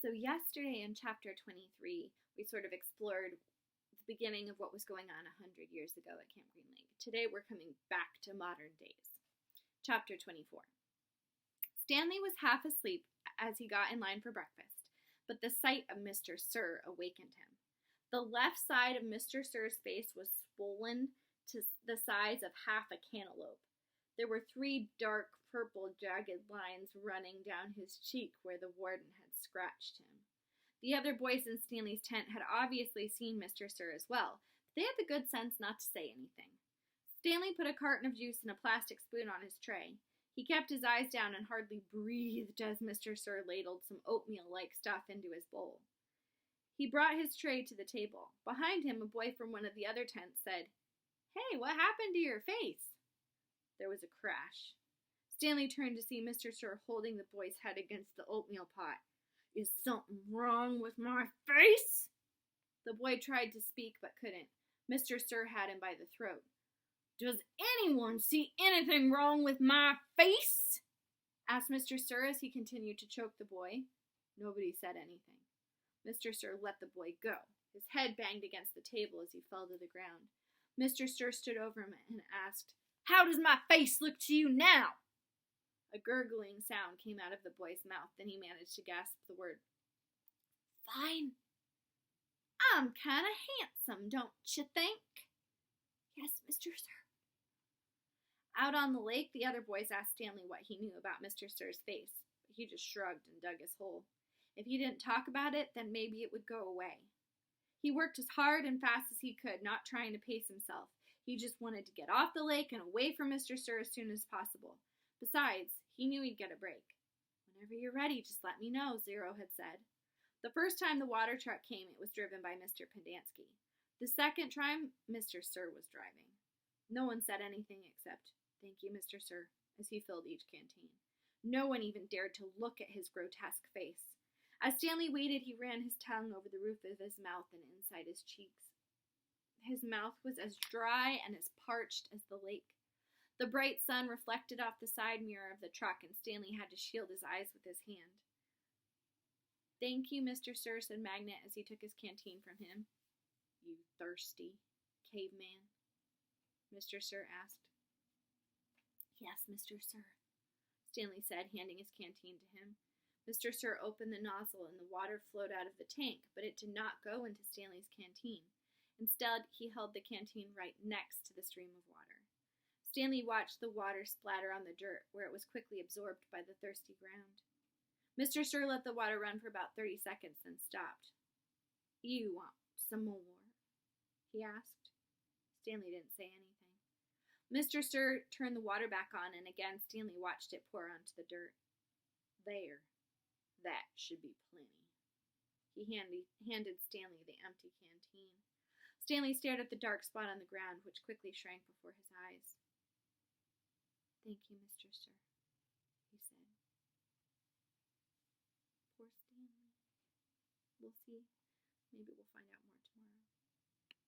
So, yesterday in chapter 23, we sort of explored the beginning of what was going on 100 years ago at Camp Green Lake. Today, we're coming back to modern days. Chapter 24. Stanley was half asleep as he got in line for breakfast, but the sight of Mr. Sir awakened him. The left side of Mr. Sir's face was swollen to the size of half a cantaloupe. There were 3 dark purple jagged lines running down his cheek where the warden had scratched him. The other boys in Stanley's tent had obviously seen Mr. Sir as well, but they had the good sense not to say anything. Stanley put a carton of juice and a plastic spoon on his tray. He kept his eyes down and hardly breathed as Mr. Sir ladled some oatmeal-like stuff into his bowl. He brought his tray to the table. Behind him, a boy from one of the other tents said, "Hey, what happened to your face?" There was a crash. Stanley turned to see Mr. Sir holding the boy's head against the oatmeal pot. "Is something wrong with my face?" The boy tried to speak but couldn't. Mr. Sir had him by the throat. "Does anyone see anything wrong with my face?" asked Mr. Sir as he continued to choke the boy. Nobody said anything. Mr. Sir let the boy go. His head banged against the table as he fell to the ground. Mr. Sir stood over him and asked, "How does my face look to you now?" A gurgling sound came out of the boy's mouth. Then he managed to gasp the word, "Fine. I'm kind of handsome, don't you think?" "Yes, Mr. Sir." Out on the lake, the other boys asked Stanley what he knew about Mr. Sir's face, but he just shrugged and dug his hole. If he didn't talk about it, then maybe it would go away. He worked as hard and fast as he could, not trying to pace himself. He just wanted to get off the lake and away from Mr. Sir as soon as possible. Besides, he knew he'd get a break. "Whenever you're ready, just let me know," Zero had said. The first time the water truck came, it was driven by Mr. Pendanski. The second time, Mr. Sir was driving. No one said anything except, "Thank you, Mr. Sir," as he filled each canteen. No one even dared to look at his grotesque face. As Stanley waited, he ran his tongue over the roof of his mouth and inside his cheeks. His mouth was as dry and as parched as the lake. The bright sun reflected off the side mirror of the truck, and Stanley had to shield his eyes with his hand. "Thank you, Mr. Sir," said Magnet as he took his canteen from him. "You thirsty caveman?" Mr. Sir asked. "Yes, Mr. Sir," Stanley said, handing his canteen to him. Mr. Sir opened the nozzle and the water flowed out of the tank, but it did not go into Stanley's canteen. Instead, he held the canteen right next to the stream of water. Stanley watched the water splatter on the dirt, where it was quickly absorbed by the thirsty ground. Mr. Sir let the water run for about 30 seconds, then stopped. "You want some more?" he asked. Stanley didn't say anything. Mr. Sir turned the water back on, and again Stanley watched it pour onto the dirt. "There. That should be plenty." He handed Stanley the empty canteen. Stanley stared at the dark spot on the ground, which quickly shrank before his eyes. "Thank you, Mr. Sir," he said. Poor Stanley. We'll see. Maybe we'll find out more tomorrow.